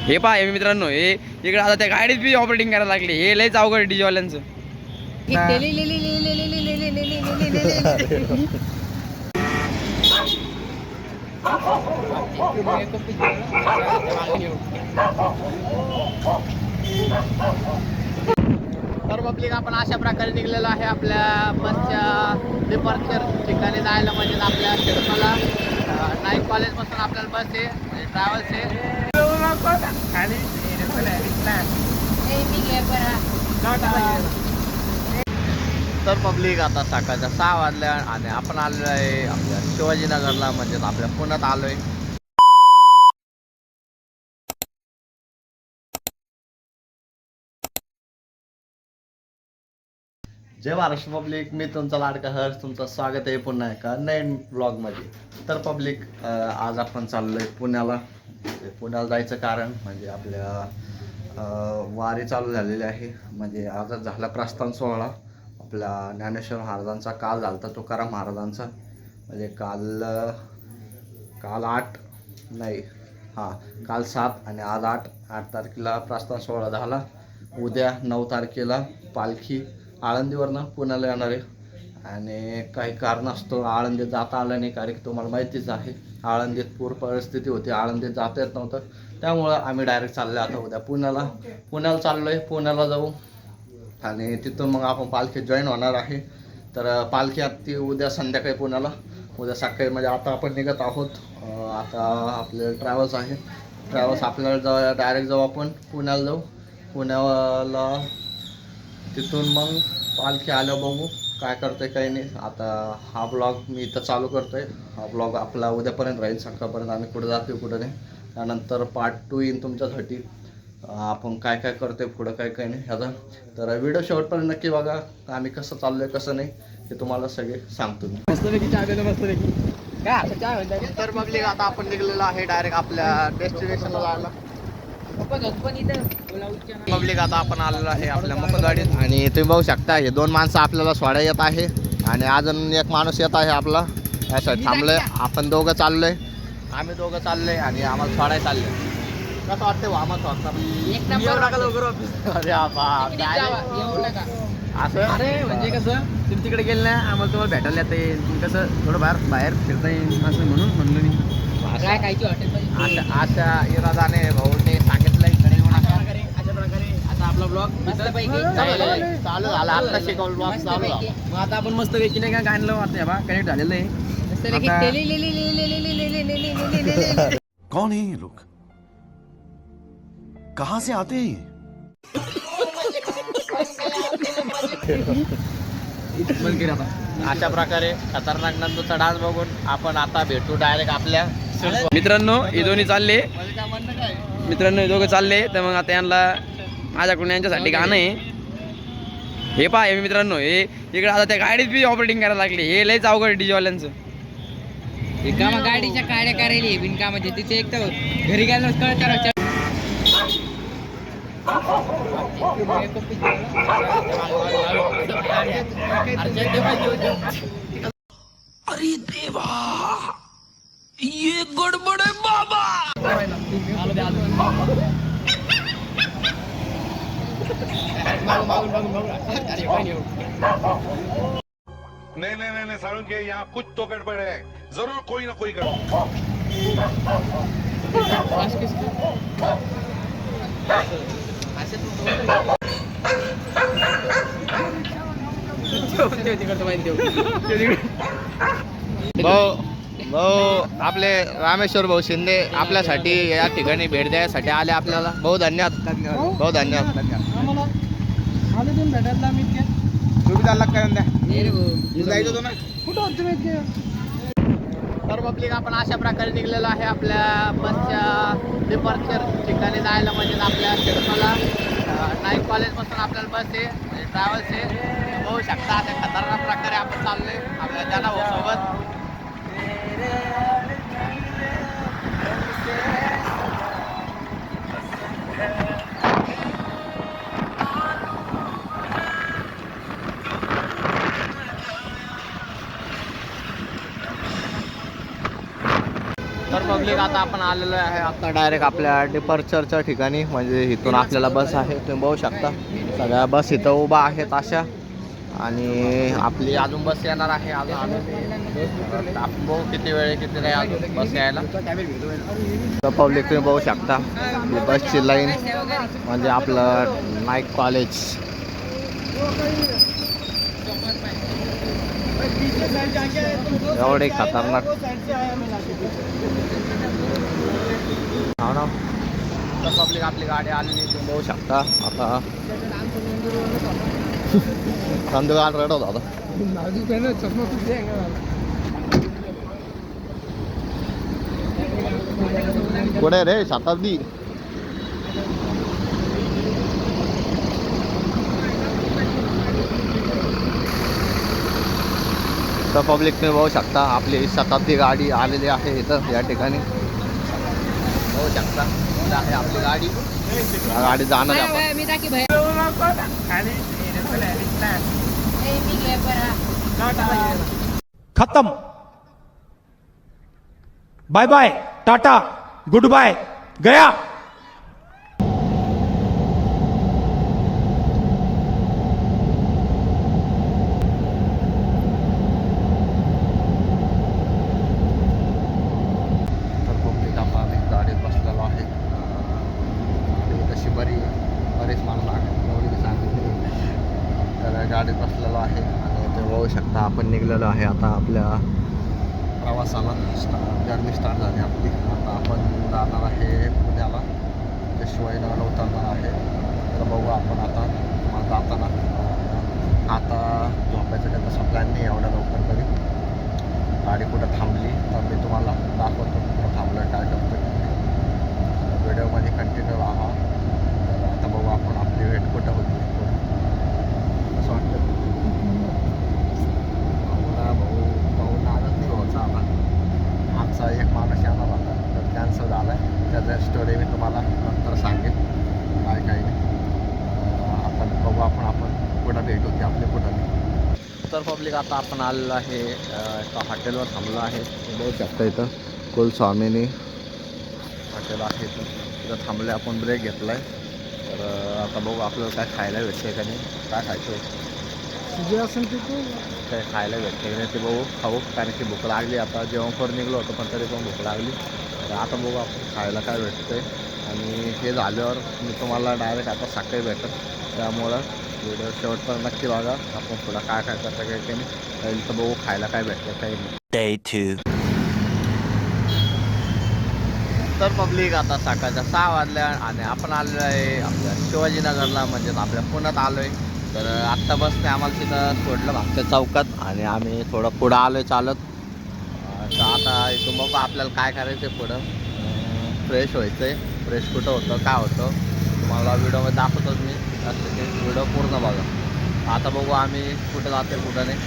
हे पहा हे मित्रांनो, हे इकडे आता त्या गाडीत बी ऑपरेटिंग करायला लागली. हे लयच अवघड डीजेवाल्यांचं. तर पब्लिक आपण अशा प्रकारे निघलेलो आहे आपल्या बसच्या डिपार्चर ठिकाणी जायला. म्हणजे आपल्या खेडपाला नाईक कॉलेजपासून आपल्याला बस आहे, म्हणजे ट्रॅव्हल्स आहे. तर पब्लिक आता सकाळच्या 6 वाजल्या आणि आपण आलेलो आहे आपल्या शिवाजीनगरला, म्हणजे आपल्या पुण्यात आलो आहे. जय महाराष्ट्र पब्लिक, मी तुमचा लाडका हर्ष, तुमचं स्वागत आहे पुन्हा एका नवीन ब्लॉगमध्ये. तर पब्लिक आज आपण चाललो आहे पुण्याला. पुण्याला जायचं कारण म्हणजे आपल्या वारी चालू झालेली आहे. म्हणजे आजच झाला प्रस्थान सोहळा आपल्या ज्ञानेश्वर महाराजांचा. काल झाला होता तुकाराम महाराजांचा. म्हणजे काल 8 नाही काल 7 आणि आज 8 तारखेला प्रस्थान सोहळा झाला. उद्या 9 तारखेला पालखी आळंदीवरनं पुण्याला येणार आहे. आणि काही कारणास्तव आळंदीत जाता आलं नाही, कारण की तुम्हाला माहितीच आहे आळंदीत पूर परिस्थिती होती, आळंदीत जाता येत नव्हतं. त्यामुळं आम्ही डायरेक्ट चाललो आता उद्या पुण्याला चाललो आहे. पुण्याला जाऊ आणि तिथून मग आपण पालखी जॉईन होणार आहे. तर पालखी ती उद्या संध्याकाळी पुण्याला, उद्या सकाळी म्हणजे आता आपण निघत आहोत. आता आपले ट्रॅव्हल्स आहे, ट्रॅव्हल्स आपल्याला डायरेक्ट जाऊ, आपण पुण्याला जाऊ. पुण्याला तिथून मग पालखी आलं बघू काय करतोय काही नाही. आता हा ब्लॉग मी इथं चालू करतोय. हा ब्लॉग आपला उद्यापर्यंत राहील, सकाळपर्यंत आम्ही कुठं जातो कुठं नाही. त्यानंतर पार्ट 2 येईन तुमच्यासाठी, आपण काय काय करतोय पुढं काय काय नाही ह्याचा. तर व्हिडिओ शेवटपर्यंत नक्की बघा, आम्ही कसं चाललोय कसं नाही हे तुम्हाला सगळे सांगतो मी. तर पब्लिक आता आपण निघलेलो आहे डायरेक्ट आपल्या डेस्टिनेशनला जायला. पब्लिक आता आपण आलेलो आहे आपल्या मुकदवाडीत आणि तुम्ही बघू शकता हे 2 माणसं आपल्याला सोडा येत आहे आणि अजून एक माणूस येत आहे आपला. यासाठी थांबलोय, आपण दोघं चाललोय, आम्ही दोघं चाललोय आणि आम्हाला सोडायला चाललंय. कसं वाटतंय आम्हाला असं? अरे म्हणजे कसं तुम्ही तिकडे गेलं ना, आम्हाला तुम्हाला भेटायला येतं येईल, कसं थोडं बाहेर फिरता येईल असं म्हणून म्हणलं मी. अशा इरादाने भाऊने सांगितलंय घरी येऊ नका. अशा प्रकारे आता आपला ब्लॉग चालू झाला. आता शिकवलं ब्लॉग चालू झाला. मग आता आपण मस्त पैकी नाही का गाणं आता बा कनेक्ट झालेलं आहे. कौन है ये लोग, कहां से आते हैं? अशा प्रकारे खतरनाक नंदूचा डान्स बघून आपण आता भेटू डायरेक्ट आपल्या मित्रांनो. हे दोन्ही चालले, मित्रांनो हे दोघं चालले. तर मग आता यांना माझ्याकडून यांच्यासाठी गाणं आहे. हे पहा हे मित्रांनो, हे इकडे आता त्या गाडीत बी ऑपरेटिंग करायला लागली. हे लयच अवघड डीजेवाल्यांचं. कामा गाडीच्या काड्या करायला बिनकामाचे तिथे एक तर घरी गेल्यावर कळत. अरे देवा, ये गड़बड़ है बाबा. नहीं नहीं नहीं सारुण के यहाँ कुछ तो गड़बड़ है, जरूर कोई ना कोई गड़बड़. भाऊ आपले रामेश्वर भाऊ शिंदे आपल्यासाठी या ठिकाणी भेट द्यायसाठी आले आपल्याला. भाऊ धन्यवाद. भाऊ धन्यवाद. तर पब्लिक आपण अशा प्रकारे निघलेलो आहे आपल्या बसच्या डिपार्चर ठिकाणी जायला. म्हणजे आपल्या खेडपाला नाईक कॉलेजपासून आपल्याला बस आहे, म्हणजे ट्रॅव्हल्स आहे. बघू शकता आता खतरनाक प्रकारे आपण चाललोय आपल्या जनाभाऊ सोबत. तर पब्लिक आता आपण आलेलो आहे आता डायरेक्ट आपल्या डिपार्चरच्या ठिकाणी, म्हणजे इथून आपल्याला बस आहे तुम्ही बघू शकता. सगळ्या बस इथं उभा आहेत अशा, आणि आपली अजून बस येणार आहे. अजून आपण बघू किती वेळ किती नाही अजून बस यायला. पब्लिक तुम्ही बघू शकता बसची लाईन, म्हणजे आपलं नाईक कॉलेज. एवढे खतरनाक हो ना. तर पब्लिक आपली गाडी आलेली तुम्ही बघू शकता. आता संध्याकाळ रडत होता. कुठे रे शताब्दी? तर पब्लिक तुम्ही बघू शकता आपली शताब्दी गाडी आलेली आहे इथं या ठिकाणी बघू शकता. इथं आहे आपली गाडी. गाडी जाणार आहे आपण. मी टाकी भैया खत्म. Bye bye, tata, good bye, गया. तर पब्लिक आपण गाडीत बसलेलो आहे. गाडी तशी बरीच माणसं आहे एवढी सांगितली. तर गाडीत बसलेलो आहे आणि ते बघू शकता आपण निघलेलो आहे आता आपल्या प्रवासाला. जर्नी स्टार्ट झाली आपली. आता आपण जाणार आहे पुण्याला, ते शिवाजीनगर उतरणार आहे. तर बघू आपण आता जाताना. आता झोपायचं काही तसा प्लॅन नाही एवढ्या लवकर तरी. गाडी कुठं थांबली तर मी तुम्हाला दाखवतो कुठं थांबलं काय करतो. व्हिडिओमध्ये कंटिन्यू राहा. तर आता बघू आपण आपली वेट कुठं होती. असं वाटतं भाऊ नादच नाही व्हायचा आता. आमचा एक माणूस येणार होता तर कॅन्सल झाला आहे. त्याचा स्टोरी मी तुम्हाला नंतर सांगेन काय काही नाही. आता बघू आपण कुठं भेट होती आपली कुठं नाही. तर पब्लिक आता आपण आलेलो आहे एका हॉटेलवर थांबलो आहे. बघू शकता इथं कुलस्वामिनी हॉटेल आहे. तिथं थांबले आपण ब्रेक घेतला आहे. तर आता बघू आपल्याला काय खायला भेटते का नाही. काय खायचं जे असेल ते काय खायला भेटते की नाही ते बघू खाऊ. कारण की भूक लागली. आता जेवण करून निघलो होतो पण तरी पण भूक लागली. तर आता बघू आपण खायला काय भेटतं आहे. आणि हे झाल्यावर मी तुम्हाला डायरेक्ट आता सकाळी भेटेल. त्यामुळं व्हिडिओ शेवटपर्यंत नक्की बघा. आपण पुढं काय काय करता काही नाही तर बघू खायला काय भेटतं काही नाही. Day 2. तर पब्लिक आता सकाळच्या 6 वाजल्या आणि आपण आलेलो आहे आपल्या शिवाजीनगरला, म्हणजेच आपल्या पुण्यात आलो आहे. तर आत्ता बसने आम्हाला तिथं सोडलं मागच्या चौकात आणि आम्ही थोडं पुढं आलो आहे चालत. तर आता इथून बघू आपल्याला काय करायचं आहे. पुढं फ्रेश व्हायचं आहे. फ्रेश कुठं होतं काय होतं तुम्हाला व्हिडिओमध्ये दाखवतोच मी. असं ते व्हिडिओ पूर्ण बघा. आता बघू आम्ही कुठं जातो कुठं नाही.